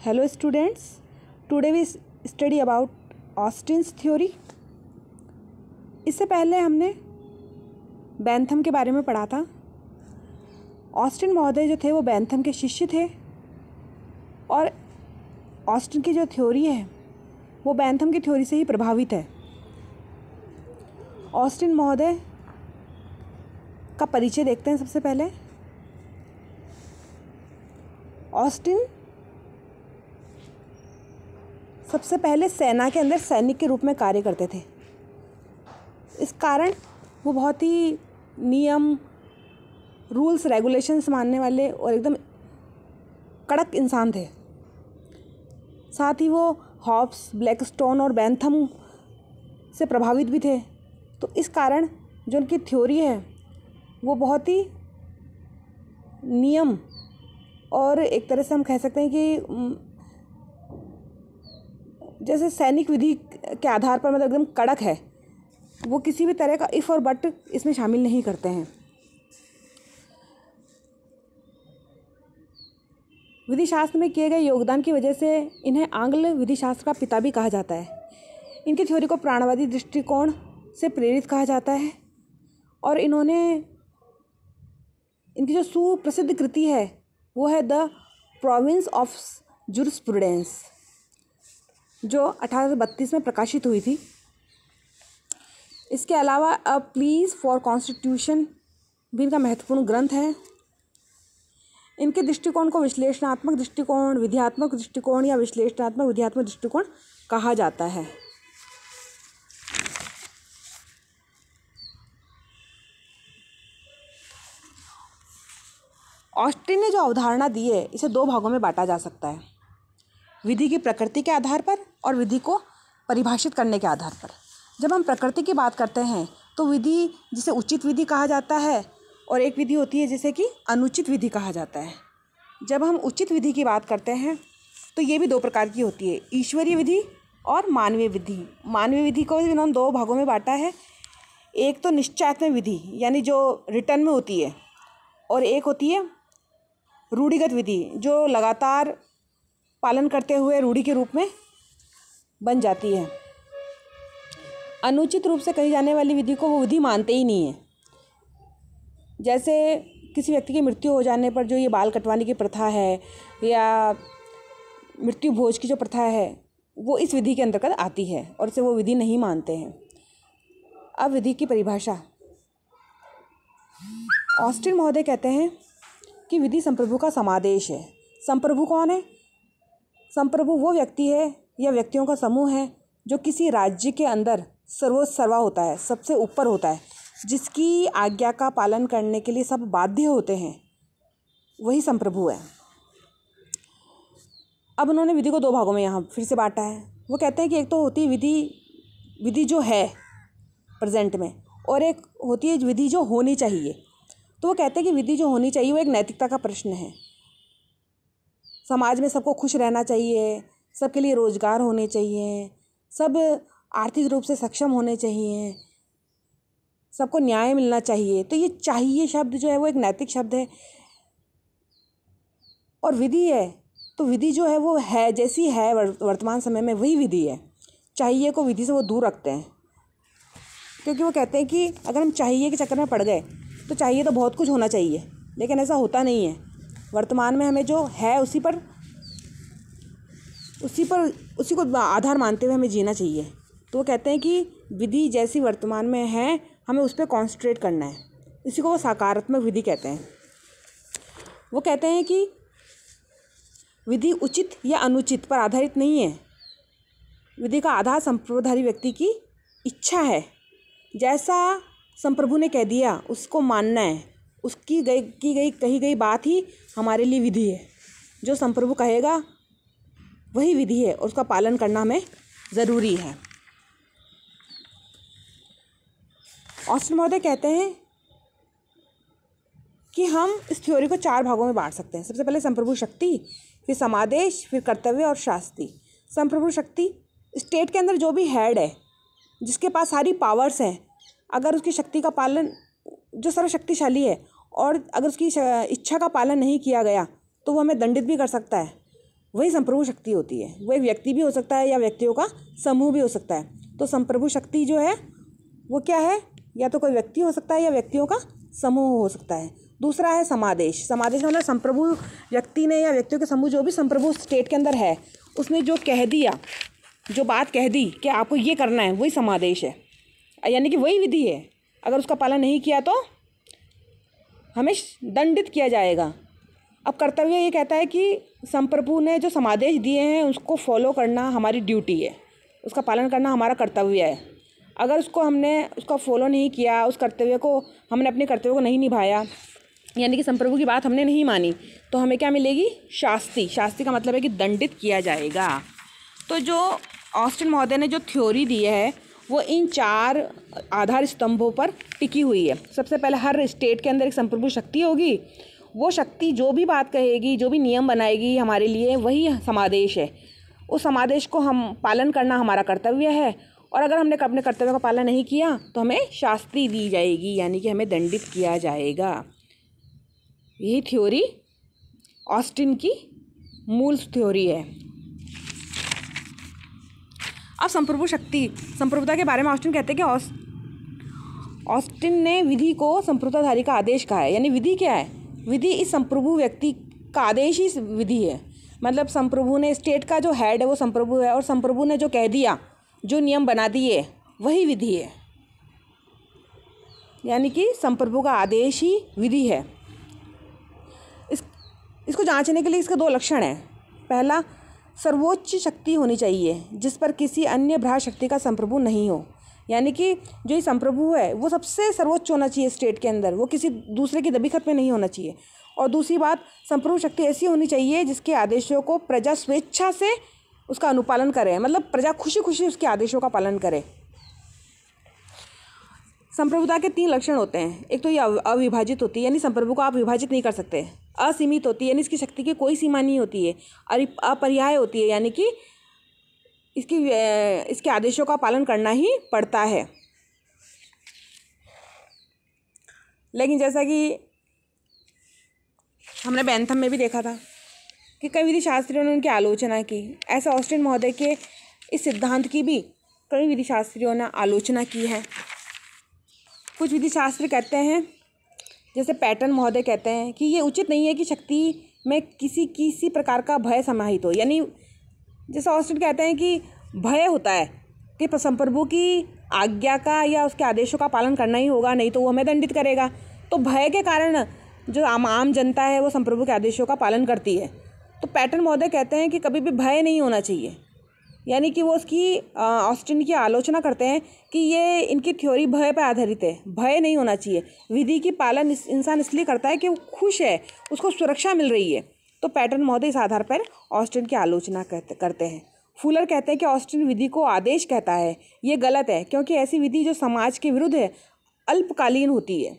Hello students, today we study about Austen's theory. इससे पहले हमने बेंथम के बारे में पढ़ा था। ऑस्टिन महोदय जो थे वो बेंथम के शिष्य थे और ऑस्टिन की जो थ्योरी है वो बेंथम की थ्योरी से ही प्रभावित है। ऑस्टिन महोदय का परिचय देखते हैं। सबसे पहले ऑस्टिन सबसे पहले सेना के अंदर सैनिक के रूप में कार्य करते थे। इस कारण वो बहुत ही नियम, रूल्स, रेगुलेशंस मानने वाले और एकदम कड़क इंसान थे। साथ ही वो हॉब्स, ब्लैकस्टोन और बेंथम से प्रभावित भी थे। तो इस कारण जो उनकी थ्योरी है वो बहुत ही नियम और एक तरह से हम कह सकते हैं कि जैसे सैनिक विधि के आधार पर मतलब एकदम कड़क है। वो किसी भी तरह का इफ़ और बट इसमें शामिल नहीं करते हैं। विधि शास्त्र में किए गए योगदान की वजह से इन्हें आंग्ल विधि शास्त्र का पिता भी कहा जाता है। इनकी थ्योरी को प्राणवादी दृष्टिकोण से प्रेरित कहा जाता है और इनकी जो सुप्रसिद्ध कृति है वो है द प्रोविंस ऑफ जुरिस्प्रूडेंस, जो 1832 में प्रकाशित हुई थी। इसके अलावा अ प्लीज फॉर कॉन्स्टिट्यूशन भी इनका महत्वपूर्ण ग्रंथ है। इनके दृष्टिकोण को विश्लेषणात्मक दृष्टिकोण, विध्यात्मक दृष्टिकोण या विश्लेषणात्मक विध्यात्मक दृष्टिकोण कहा जाता है। ऑस्टिन ने जो अवधारणा दी है इसे दो भागों में बांटा जा सकता है, विधि की प्रकृति के आधार पर और विधि को परिभाषित करने के आधार पर। जब हम प्रकृति की बात करते हैं तो विधि जिसे उचित विधि कहा जाता है और एक विधि होती है जिसे कि अनुचित विधि कहा जाता है। जब हम उचित विधि की बात करते हैं तो ये भी दो प्रकार की होती है, ईश्वरीय विधि और मानवीय विधि। मानवीय विधि को भी इन्होंने दो भागों में बांटा है। एक तो निश्चयात्मक विधि यानी जो रिटर्न में होती है, और एक होती है रूढ़िगत विधि जो लगातार पालन करते हुए रूढ़ि के रूप में बन जाती है। अनुचित रूप से कही जाने वाली विधि को वो विधि मानते ही नहीं है। जैसे किसी व्यक्ति की मृत्यु हो जाने पर जो ये बाल कटवाने की प्रथा है या मृत्यु भोज की जो प्रथा है वो इस विधि के अंतर्गत आती है और इसे वो विधि नहीं मानते हैं। अब विधि की परिभाषा, ऑस्टिन महोदय कहते हैं कि विधि संप्रभु का समादेश है। संप्रभु कौन है? संप्रभु वो व्यक्ति है या व्यक्तियों का समूह है जो किसी राज्य के अंदर सर्वोच्च होता है, सबसे ऊपर होता है, जिसकी आज्ञा का पालन करने के लिए सब बाध्य होते हैं, वही संप्रभु है। अब उन्होंने विधि को दो भागों में यहाँ फिर से बांटा है। वो कहते हैं कि एक तो होती है विधि जो है प्रेजेंट में, और एक होती है विधि जो होनी चाहिए। तो वो कहते हैं कि विधि जो होनी चाहिए वो एक नैतिकता का प्रश्न है। समाज में सबको खुश रहना चाहिए, सबके लिए रोजगार होने चाहिए, सब आर्थिक रूप से सक्षम होने चाहिए, सबको न्याय मिलना चाहिए। तो ये चाहिए शब्द जो है वो एक नैतिक शब्द है। और विधि है तो विधि जो है वो है जैसी है वर्तमान समय में वही विधि है। चाहिए को विधि से वो दूर रखते हैं, क्योंकि वो कहते हैं कि अगर हम चाहिए के चक्कर में पड़ गए तो चाहिए तो बहुत कुछ होना चाहिए, लेकिन ऐसा होता नहीं है। वर्तमान में हमें जो है उसी को आधार मानते हुए हमें जीना चाहिए। तो वो कहते हैं कि विधि जैसी वर्तमान में है हमें उस पर कॉन्सेंट्रेट करना है। इसी को वो सकारात्मक विधि कहते हैं। वो कहते हैं कि विधि उचित या अनुचित पर आधारित नहीं है। विधि का आधार संप्रभुधारी व्यक्ति की इच्छा है। जैसा संप्रभु ने कह दिया उसको मानना है, उसकी कही गई बात ही हमारे लिए विधि है। जो संप्रभु कहेगा वही विधि है और उसका पालन करना हमें ज़रूरी है। ऑस्टिन महोदय कहते हैं कि हम इस थ्योरी को चार भागों में बांट सकते हैं। सबसे पहले संप्रभु शक्ति, फिर समादेश, फिर कर्तव्य और शास्ति। संप्रभु शक्ति स्टेट के अंदर जो भी हेड है, जिसके पास सारी पावर्स हैं, अगर उसकी शक्ति का पालन, जो सर्वशक्तिशाली है, और अगर उसकी इच्छा का पालन नहीं किया गया तो वो हमें दंडित भी कर सकता है। वही संप्रभु शक्ति होती है। वो एक व्यक्ति भी हो सकता है या व्यक्तियों का समूह भी हो सकता है। तो संप्रभु शक्ति जो है वो क्या है, या तो कोई व्यक्ति हो सकता है या व्यक्तियों का समूह हो सकता है। दूसरा है समादेश। समादेश मतलब संप्रभु व्यक्ति ने या व्यक्तियों के समूह, जो भी संप्रभु स्टेट के अंदर है, उसने जो कह दिया, जो बात कह दी कि आपको ये करना है, वही समादेश है, यानी कि वही विधि है। अगर उसका पालन नहीं किया तो हमें दंडित किया जाएगा। अब कर्तव्य ये कहता है कि संप्रभु ने जो समादेश दिए हैं उसको फॉलो करना हमारी ड्यूटी है, उसका पालन करना हमारा कर्तव्य है। अगर उसका फॉलो नहीं किया, उस कर्तव्य को हमने अपने कर्तव्य को नहीं निभाया, यानी कि संप्रभु की बात हमने नहीं मानी, तो हमें क्या मिलेगी? शास्ति। शास्ति का मतलब है कि दंडित किया जाएगा। तो जो ऑस्टिन महोदय ने जो थ्योरी दी है वो इन 4 आधार स्तंभों पर टिकी हुई है। सबसे पहले हर स्टेट के अंदर एक संप्रभु शक्ति होगी। वो शक्ति जो भी बात कहेगी, जो भी नियम बनाएगी हमारे लिए, वही समादेश है। उस समादेश को हम पालन करना हमारा कर्तव्य है, और अगर हमने अपने कर्तव्य का पालन नहीं किया तो हमें शास्ति दी जाएगी, यानी कि हमें दंडित किया जाएगा। यही थ्योरी ऑस्टिन की मूल थ्योरी है। अब संप्रभुता के बारे में ऑस्टिन कहते हैं कि ऑस्टिन ने विधि को संप्रभुताधारी का आदेश कहा है। यानी विधि क्या है? विधि इस संप्रभु व्यक्ति का आदेश ही विधि है। मतलब संप्रभु ने, स्टेट का जो हेड है वो संप्रभु है, और संप्रभु ने जो कह दिया, जो नियम बना दिए, वही विधि है। यानी कि संप्रभु का आदेश ही विधि है। इसको जांचने के लिए इसके 2 लक्षण हैं। पहला, सर्वोच्च शक्ति होनी चाहिए जिस पर किसी अन्य भ्रात शक्ति का संप्रभु नहीं हो। यानी कि जो ये संप्रभु है वो सबसे सर्वोच्च होना चाहिए स्टेट के अंदर, वो किसी दूसरे की दबीखत में नहीं होना चाहिए। और दूसरी बात, संप्रभु शक्ति ऐसी होनी चाहिए जिसके आदेशों को प्रजा स्वेच्छा से उसका अनुपालन करे, मतलब प्रजा खुशी खुशी उसके आदेशों का पालन करे। संप्रभुता के 3 लक्षण होते हैं। एक तो ये अविभाजित होती है, यानी संप्रभु को आप विभाजित नहीं कर सकते। असीमित होती है, यानी इसकी शक्ति की कोई सीमा नहीं होती है। अपरिहार्य होती है, यानी कि इसके आदेशों का पालन करना ही पड़ता है। लेकिन जैसा कि हमने बेंथम में भी देखा था कि कई विधि शास्त्रियों ने उनकी आलोचना की। ऐसे ऑस्टिन महोदय के इस सिद्धांत की भी कई विधि शास्त्रियों ने आलोचना की है। कुछ विधि शास्त्री कहते हैं, जैसे पैटर्न महोदय कहते हैं कि ये उचित नहीं है कि शक्ति में किसी प्रकार का भय समाहित हो। यानी जैसे ऑस्टिन कहते हैं कि भय होता है कि संप्रभु की आज्ञा का या उसके आदेशों का पालन करना ही होगा, नहीं तो वो हमें दंडित करेगा। तो भय के कारण जो आम जनता है वो संप्रभु के आदेशों का पालन करती है। तो पैटर्न महोदय कहते हैं कि कभी भी भय नहीं होना चाहिए। यानी कि वो उसकी ऑस्टिन की आलोचना करते हैं कि ये इनकी थ्योरी भय पर आधारित है, भय नहीं होना चाहिए। विधि की पालन इंसान इसलिए करता है कि वो खुश है, उसको सुरक्षा मिल रही है। तो पैटर्न महोदय इस आधार पर ऑस्टिन की आलोचना करते हैं। फुलर कहते हैं कि ऑस्टिन विधि को आदेश कहता है, ये गलत है, क्योंकि ऐसी विधि जो समाज के विरुद्ध है अल्पकालीन होती है।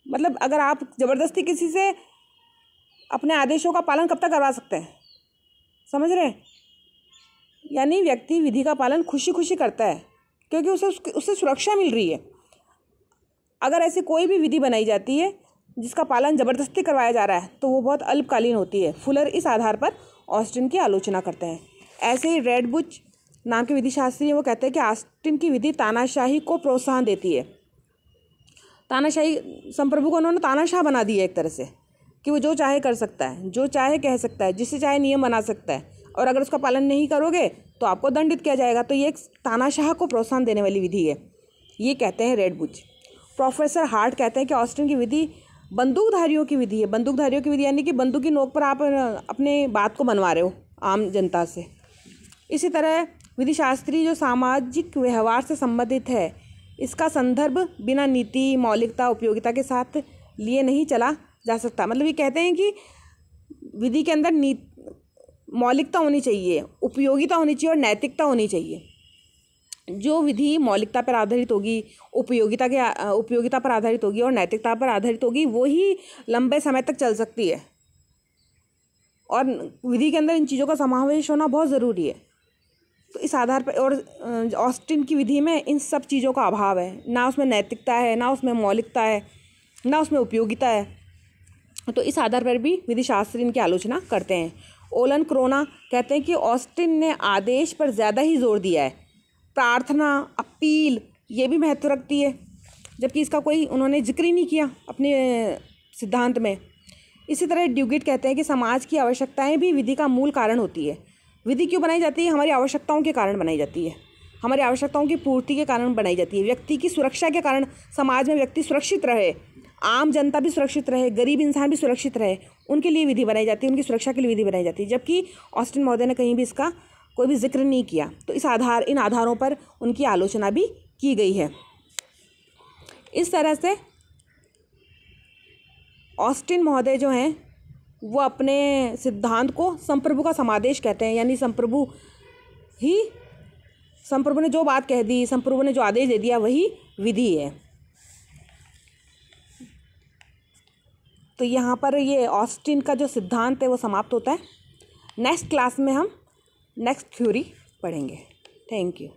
मतलब अगर आप ज़बरदस्ती किसी से अपने आदेशों का पालन कब तक करवा सकते हैं, समझ रहे हैं? यानी व्यक्ति विधि का पालन खुशी खुशी करता है क्योंकि उससे सुरक्षा मिल रही है। अगर ऐसी कोई भी विधि बनाई जाती है जिसका पालन ज़बरदस्ती करवाया जा रहा है तो वो बहुत अल्पकालीन होती है। फुलर इस आधार पर ऑस्टिन की आलोचना करते हैं। ऐसे ही रेडबुच नाम के विधि शास्त्री हैं, वो कहते हैं कि ऑस्टिन की विधि तानाशाही को प्रोत्साहन देती है। तानाशाही, संप्रभु को उन्होंने तानाशाह बना दिया एक तरह से, कि वो जो चाहे कर सकता है, जो चाहे कह सकता है, जिससे चाहे नियम बना सकता है, और अगर उसका पालन नहीं करोगे तो आपको दंडित किया जाएगा। तो ये एक तानाशाह को प्रोत्साहन देने वाली विधि है, ये कहते हैं रेडबुच। प्रोफेसर हार्ट कहते हैं कि ऑस्टिन की विधि बंदूकधारियों की विधि है। बंदूकधारियों की विधि यानी कि बंदूक की नोक पर आप अपने बात को मनवा रहे हो आम जनता से। इसी तरह विधि शास्त्री जो सामाजिक व्यवहार से संबंधित है, इसका संदर्भ बिना नीति, मौलिकता, उपयोगिता के साथ लिए नहीं चला जा सकता। मतलब ये कहते हैं कि विधि के अंदर मौलिकता होनी चाहिए, उपयोगिता होनी चाहिए और नैतिकता होनी चाहिए। जो विधि मौलिकता पर आधारित होगी, उपयोगिता पर आधारित होगी और नैतिकता पर आधारित होगी, वो ही लंबे समय तक चल सकती है। और विधि के अंदर इन चीज़ों का समावेश होना बहुत ज़रूरी है। तो इस आधार पर, और ऑस्टिन की विधि में इन सब चीज़ों का अभाव है। ना उसमें नैतिकता है, ना उसमें मौलिकता है, ना उसमें उपयोगिता है। तो इस आधार पर भी विधि शास्त्री इनकी आलोचना करते हैं। ओलन क्रोना कहते हैं कि ऑस्टिन ने आदेश पर ज़्यादा ही जोर दिया है। प्रार्थना, अपील ये भी महत्व रखती है, जबकि इसका कोई उन्होंने जिक्र ही नहीं किया अपने सिद्धांत में। इसी तरह ड्यूगिट कहते हैं कि समाज की आवश्यकताएं भी विधि का मूल कारण होती है। विधि क्यों बनाई जाती है? हमारी आवश्यकताओं के कारण बनाई जाती है, हमारी आवश्यकताओं की पूर्ति के कारण बनाई जाती है। व्यक्ति की सुरक्षा के कारण, समाज में व्यक्ति सुरक्षित रहे, आम जनता भी सुरक्षित रहे, गरीब इंसान भी सुरक्षित रहे, उनके लिए विधि बनाई जाती है, उनकी सुरक्षा के लिए विधि बनाई जाती है। जबकि ऑस्टिन महोदय ने कहीं भी इसका कोई भी जिक्र नहीं किया। तो इन आधारों पर उनकी आलोचना भी की गई है। इस तरह से ऑस्टिन महोदय जो हैं वो अपने सिद्धांत को संप्रभु का समादेश कहते हैं, यानी संप्रभु ने जो बात कह दी, संप्रभु ने जो आदेश दे दिया वही विधि है। तो यहाँ पर ये ऑस्टिन का जो सिद्धांत है वो समाप्त होता है। नेक्स्ट क्लास में हम नेक्स्ट थ्योरी पढ़ेंगे। Thank you.